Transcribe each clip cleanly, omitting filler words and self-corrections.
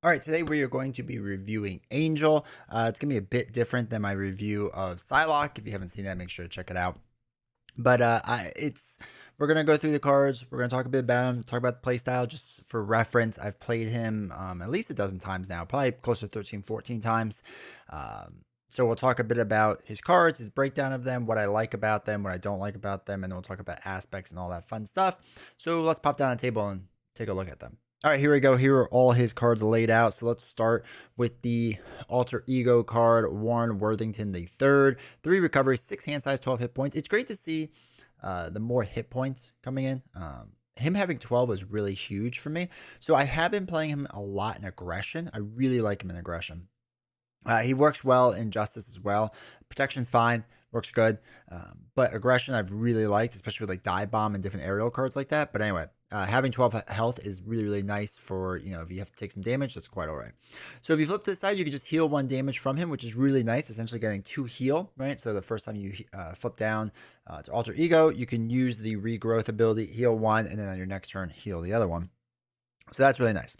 All right, today we are going to be reviewing Angel. It's going to be a bit different than my review of Psylocke. If you haven't seen that, make sure to check it out. But we're gonna go through the cards. We're gonna talk a bit about him, talk about the playstyle, just for reference. I've played him at least a dozen times now, probably closer to 13, 14 times. So we'll talk a bit about his cards, his breakdown of them, what I like about them, what I don't like about them, and then we'll talk about aspects and all that fun stuff. So let's pop down the table and take a look at them. All right, here we go. Here are all his cards laid out. So let's start with the alter ego card, Warren Worthington III. 3 recovery, 6 hand size, 12 hit points. It's great to see the more hit points coming in. Him having 12 was really huge for me. So I have been playing him a lot in aggression. I really like him in aggression. He works well in justice as well. Protection's fine, works good. But aggression I've really liked, especially with like die bomb and different aerial cards like that. But anyway, having 12 health is really, really nice for, if you have to take some damage, that's quite all right. So if you flip to the side, you can just heal 1 damage from him, which is really nice, essentially getting 2 heal, right? So the first time you flip down to alter ego, you can use the regrowth ability, heal 1, and then on your next turn, heal the other one. So that's really nice.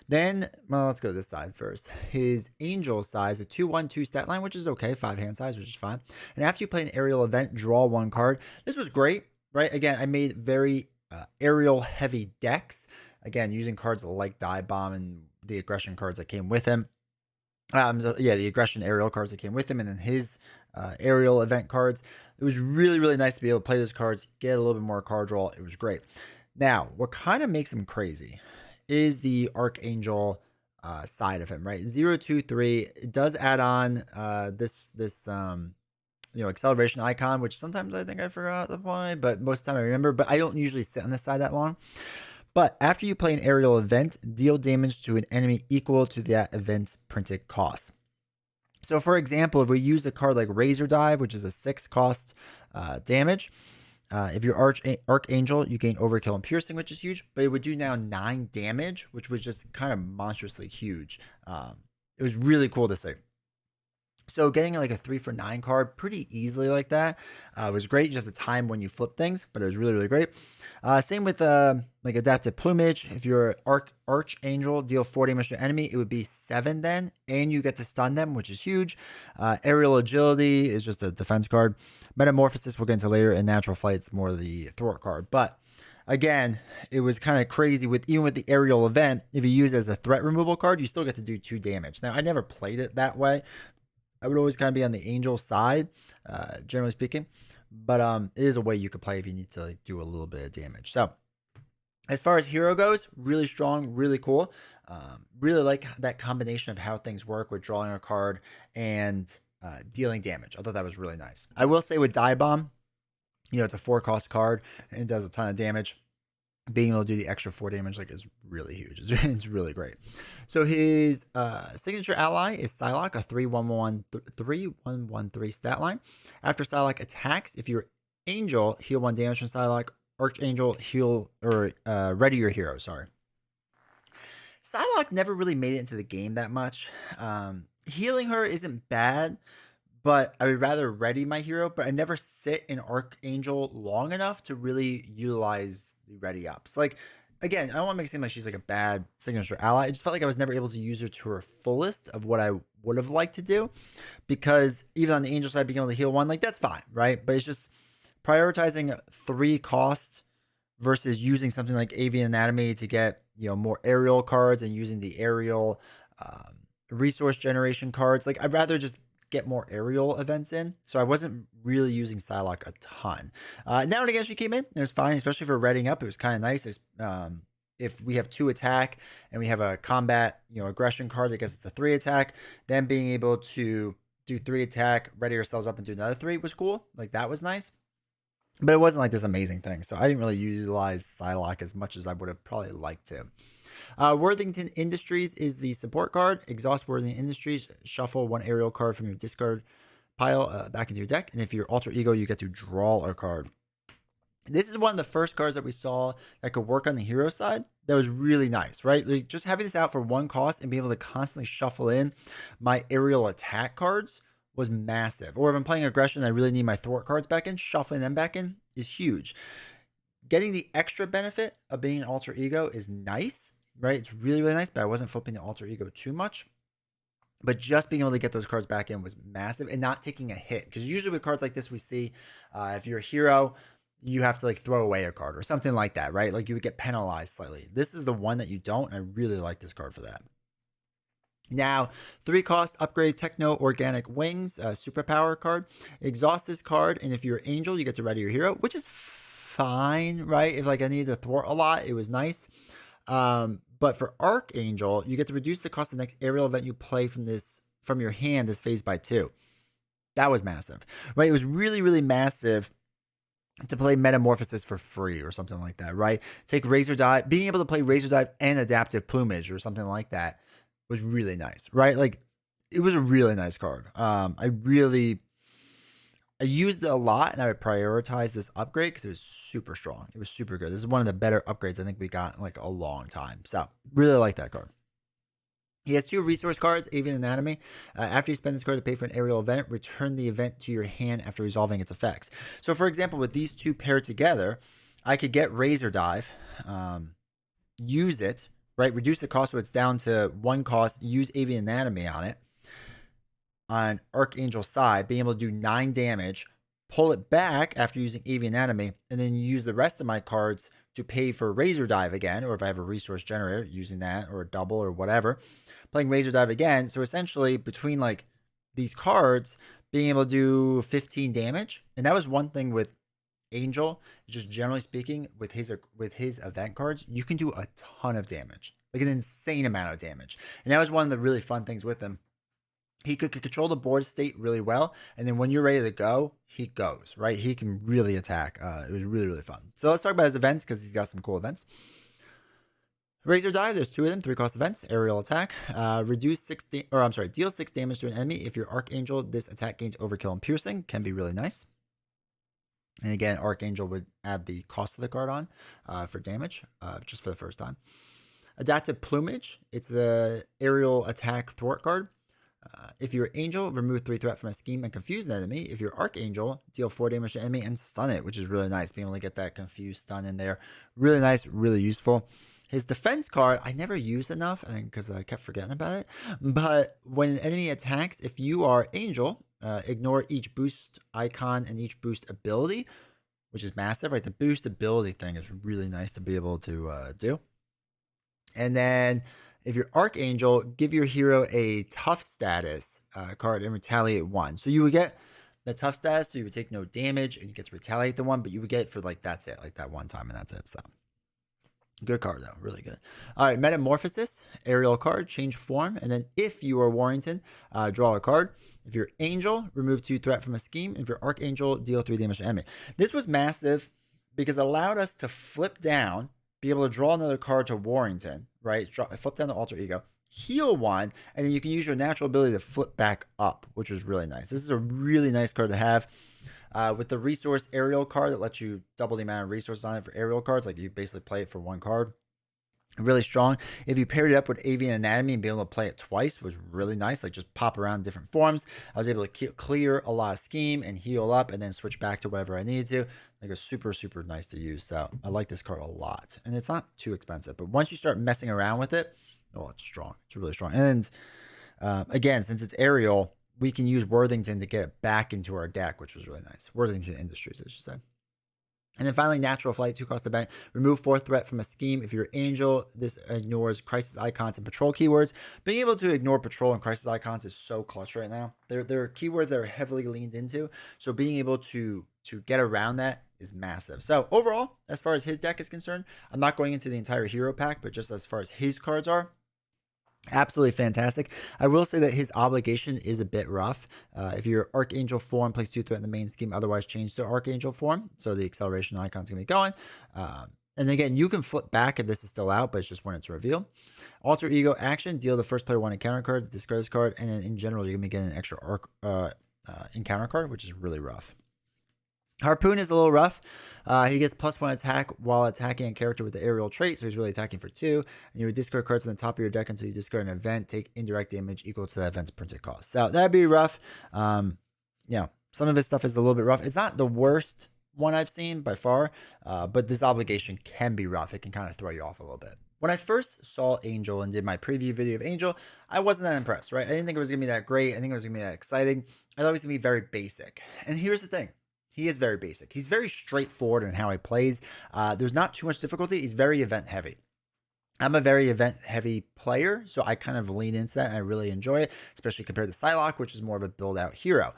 Then, well, let's go to this side first. His angel size, a 2/1/2 stat line, which is okay. 5 hand size, which is fine. And after you play an aerial event, draw 1 card. This was great, right? Again, I made very aerial heavy decks. Again, using cards like Die Bomb and the aggression cards that came with him. The aggression aerial cards that came with him, and then his aerial event cards. It was really, really nice to be able to play those cards, get a little bit more card draw. It was great. Now, what kind of makes him crazy is the Archangel side of him, right? 023. It does add on this acceleration icon, which sometimes I think I forgot the point, but most of the time I remember. But I don't usually sit on this side that long. But after you play an aerial event, deal damage to an enemy equal to that event's printed cost. So, for example, if we use a card like Razor Dive, which is a 6 cost damage, if you're Archangel, you gain Overkill and Piercing, which is huge, but it would do now 9 damage, which was just kind of monstrously huge. It was really cool to see. So getting like a 3 for 9 card pretty easily like that was great. You just have to time when you flip things, but it was really, really great. Same with like Adaptive Plumage. If you're Archangel, deal 4 damage to an enemy, it would be 7 then, and you get to stun them, which is huge. Aerial Agility is just a defense card. Metamorphosis we'll get into later, and Natural Flight's more the thwart card. But again, it was kind of crazy even with the aerial event. If you use it as a threat removal card, you still get to do 2 damage. Now, I never played it that way. I would always kind of be on the angel side, generally speaking. But it is a way you could play if you need to like, do a little bit of damage. So as far as hero goes, really strong, really cool. Really like that combination of how things work with drawing a card and dealing damage. I thought that was really nice. I will say with Die Bomb, it's a 4 cost card and it does a ton of damage. Being able to do the extra 4 damage is really huge. It's really great. So his signature ally is Psylocke, a 3/1/3 stat line. After Psylocke attacks, if you're Angel, heal 1 damage from Psylocke. Archangel, heal or ready your hero. Sorry. Psylocke never really made it into the game that much. Healing her isn't bad, but I would rather ready my hero, but I never sit in Archangel long enough to really utilize the ready ups. Like, again, I don't want to make it seem like she's like a bad signature ally. I just felt like I was never able to use her to her fullest of what I would have liked to do, because even on the Angel side, being able to heal 1, like that's fine, right? But it's just prioritizing 3 cost versus using something like Avian Anatomy to get, more aerial cards and using the aerial resource generation cards. Like, I'd rather just get more aerial events in. So I wasn't really using Psylocke a ton. Now and again, she came in. It was fine, especially for reading up. It was kind of nice. If we have 2 attack and we have a combat, aggression card, I guess it's a 3 attack, then being able to do 3 attack, ready ourselves up and do another 3 was cool. Like, that was nice. But it wasn't like this amazing thing. So I didn't really utilize Psylocke as much as I would have probably liked to. Worthington Industries is the support card. Exhaust Worthington Industries. Shuffle 1 aerial card from your discard pile back into your deck. And if you're alter ego, you get to draw a card. This is one of the first cards that we saw that could work on the hero side. That was really nice, right? Like, just having this out for 1 cost and being able to constantly shuffle in my aerial attack cards was massive. Or if I'm playing aggression, I really need my thwart cards back in. Shuffling them back in is huge. Getting the extra benefit of being an alter ego is nice, right? It's really, really nice, but I wasn't flipping the alter ego too much. But just being able to get those cards back in was massive, and not taking a hit. Because usually with cards like this, we see if you're a hero, you have to like throw away a card or something like that, right? Like you would get penalized slightly. This is the one that you don't, and I really like this card for that. Now, 3 cost upgrade Techno Organic Wings, superpower card. Exhaust this card, and if you're Angel, you get to ready your hero, which is fine, right? If like I needed to thwart a lot, it was nice. But for Archangel, you get to reduce the cost of the next aerial event you play from your hand this phase by 2. That was massive, right? It was really, really massive to play Metamorphosis for free or something like that, right? Take Razor Dive, being able to play Razor Dive and Adaptive Plumage or something like that was really nice, right? Like it was a really nice card. I used it a lot, and I would prioritize this upgrade because it was super strong. It was super good. This is one of the better upgrades I think we got in like a long time. So really like that card. He has 2 resource cards, Avian Anatomy. After you spend this card to pay for an aerial event, return the event to your hand after resolving its effects. So for example, with these 2 paired together, I could get Razor Dive, use it, right? Reduce the cost so it's down to 1 cost, use Avian Anatomy on it. On Archangel's side, being able to do 9 damage, pull it back after using Avian Anatomy, and then use the rest of my cards to pay for Razor Dive again, or if I have a resource generator, using that, or a double, or whatever, playing Razor Dive again. So essentially, between like these cards, being able to do 15 damage, and that was one thing with Angel, just generally speaking, with his event cards, you can do a ton of damage, like an insane amount of damage, and that was one of the really fun things with him. He could control the board state really well, and then when you're ready to go, he goes, right? He can really attack. It was really, really fun. So let's talk about his events, because he's got some cool events. Razor Dive, there's 2 of them, 3 cost events. Aerial attack, deal 6 damage to an enemy. If you're Archangel, this attack gains overkill and piercing, can be really nice. And again, Archangel would add the cost of the card on for damage, just for the first time. Adaptive Plumage, it's the aerial attack thwart card. If you're Angel, remove 3 threat from a scheme and confuse an enemy. If you're Archangel, deal 4 damage to an enemy and stun it, which is really nice. Being able to get that confused stun in there. Really nice, really useful. His defense card, I never used enough, I think because I kept forgetting about it. But when an enemy attacks, if you are Angel, ignore each boost icon and each boost ability, which is massive, right? The boost ability thing is really nice to be able to do. And then if you're Archangel, give your hero a tough status card and retaliate 1. So you would get the tough status, so you would take no damage and you get to retaliate the 1, but you would get it for like that's it, like that one time, and that's it. So good card though, really good. All right, Metamorphosis, aerial card, change form, and then if you are Warrington, draw a card. If you're Angel, remove 2 threat from a scheme. If you're Archangel, deal 3 damage to enemy. This was massive because it allowed us to flip down, be able to draw another card to Warrington, right? Flip down the alter ego, heal 1, and then you can use your natural ability to flip back up, which was really nice. This is a really nice card to have. With the resource aerial card that lets you double the amount of resources on it for aerial cards, like you basically play it for 1 card. Really strong. If you paired it up with Avian Anatomy and be able to play it twice was really nice. Like just pop around different forms. I was able to clear a lot of scheme and heal up and then switch back to whatever I needed to. Like it was super, super nice to use. So I like this card a lot. And it's not too expensive. But once you start messing around with it, oh, it's strong. It's really strong. And again, since it's aerial, we can use Worthington to get it back into our deck, which was really nice. Worthington Industries, I should say. And then finally, Natural Flight, 2 cost event. Remove 4 threat from a scheme. If you're Angel, this ignores crisis icons and patrol keywords. Being able to ignore patrol and crisis icons is so clutch right now. They're keywords that are heavily leaned into. So being able to get around that is massive. So overall, as far as his deck is concerned, I'm not going into the entire hero pack, but just as far as his cards are, absolutely fantastic. I will say that his obligation is a bit rough. If your Archangel form, place 2 threat in the main scheme, otherwise change to Archangel form. So the acceleration icon's going to be going. And again, you can flip back if this is still out, but it's just when it's revealed. Alter Ego action, deal the first player 1 encounter card, discard this card, and then in general, you're going to be getting an extra encounter card, which is really rough. Harpoon is a little rough. He gets +1 attack while attacking a character with the aerial trait, so he's really attacking for 2. And you would discard cards on the top of your deck until you discard an event, take indirect damage equal to that event's printed cost. So that'd be rough. Yeah, some of his stuff is a little bit rough. It's not the worst one I've seen by far, but this obligation can be rough. It can kind of throw you off a little bit. When I first saw Angel and did my preview video of Angel, I wasn't that impressed, right? I didn't think it was gonna be that great. I think it was gonna be that exciting. I thought it was gonna be very basic. And here's the thing. He is very basic. He's very straightforward in how he plays. There's not too much difficulty. He's very event heavy. I'm a very event heavy player, so I kind of lean into that and I really enjoy it, especially compared to Psylocke, which is more of a build out hero.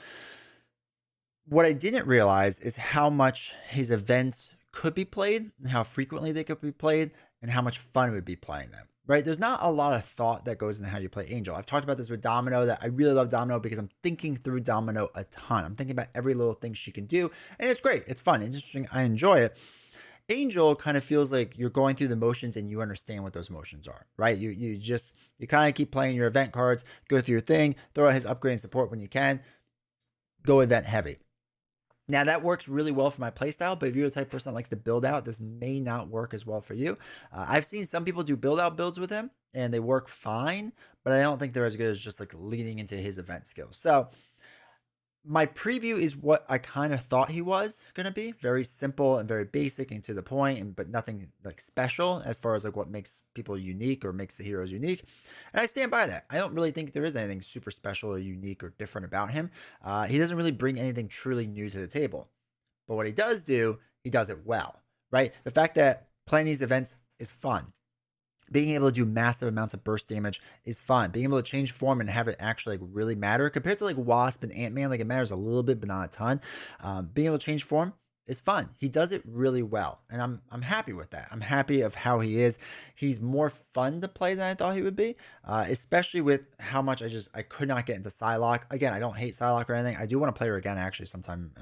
What I didn't realize is how much his events could be played and how frequently they could be played and how much fun it would be playing them. Right? There's not a lot of thought that goes into how you play Angel. I've talked about this with Domino, that I really love Domino because I'm thinking through Domino a ton. I'm thinking about every little thing she can do, and it's great. It's fun. It's interesting. I enjoy it. Angel kind of feels like you're going through the motions and you understand what those motions are, right? You kind of keep playing your event cards, go through your thing, throw out his upgrade and support when you can, go event heavy. Now that works really well for my playstyle, but if you're the type of person that likes to build out, this may not work as well for you. I've seen some people do build out builds with him and they work fine, but I don't think they're as good as just like leading into his event skills. So my preview is what I kind of thought he was going to be. Very simple and very basic and to the point, but nothing like special as far as like what makes people unique or makes the heroes unique. And I stand by that. I don't really think there is anything super special or unique or different about him. He doesn't really bring anything truly new to the table. But what he does do, he does it well, right? The fact that playing these events is fun. Being able to do massive amounts of burst damage is fun. Being able to change form and have it actually like really matter compared to like Wasp and Ant-Man, like it matters a little bit, but not a ton. Being able to change form is fun. He does it really well, and I'm happy with that. I'm happy of how he is. He's more fun to play than I thought he would be, especially with how much I could not get into Psylocke. Again, I don't hate Psylocke or anything. I do want to play her again actually sometime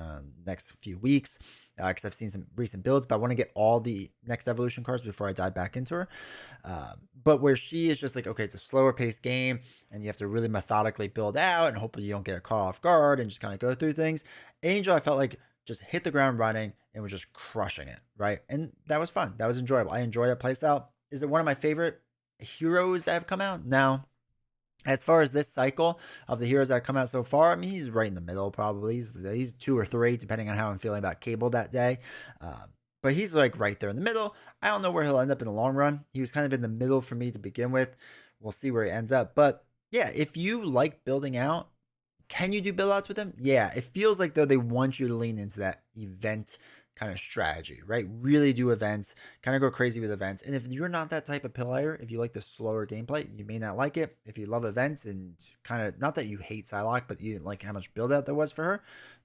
next few weeks because I've seen some recent builds, but I want to get all the next evolution cards before I dive back into her. But where she is just like, okay, it's a slower paced game and you have to really methodically build out and hopefully you don't get caught off guard and just kind of go through things. Angel, I felt like just hit the ground running and was just crushing it, right? And that was fun. That was enjoyable. I enjoyed that playstyle. Is it one of my favorite heroes that have come out? No. As far as this cycle of the heroes that have come out so far, I mean, he's right in the middle probably. He's 2 or 3, depending on how I'm feeling about Cable that day. But he's like right there in the middle. I don't know where he'll end up in the long run. He was kind of in the middle for me to begin with. We'll see where he ends up. But yeah, if you like building out, can you do build outs with him? Yeah, it feels like though they want you to lean into that event kind of strategy, right? Really do events, kind of go crazy with events. And if you're not that type of player, if you like the slower gameplay, you may not like it. If you love events and kind of, not that you hate Psylocke, but you didn't like how much build out there was for her,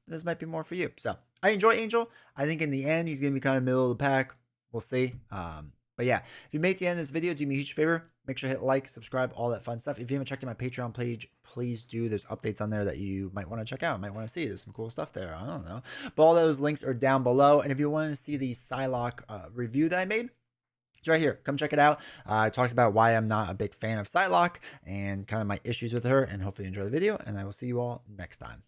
this might be more for you. So I enjoy Angel. I think in the end, he's going to be kind of middle of the pack. We'll see. But yeah, if you made it to the end of this video, do me a huge favor. Make sure to hit like, subscribe, all that fun stuff. If you haven't checked out my Patreon page, please do. There's updates on there that you might want to check out, might want to see. There's some cool stuff there. I don't know. But all those links are down below. And if you want to see the Psylocke review that I made, it's right here. Come check it out. It talks about why I'm not a big fan of Psylocke and kind of my issues with her. And hopefully you enjoy the video. And I will see you all next time.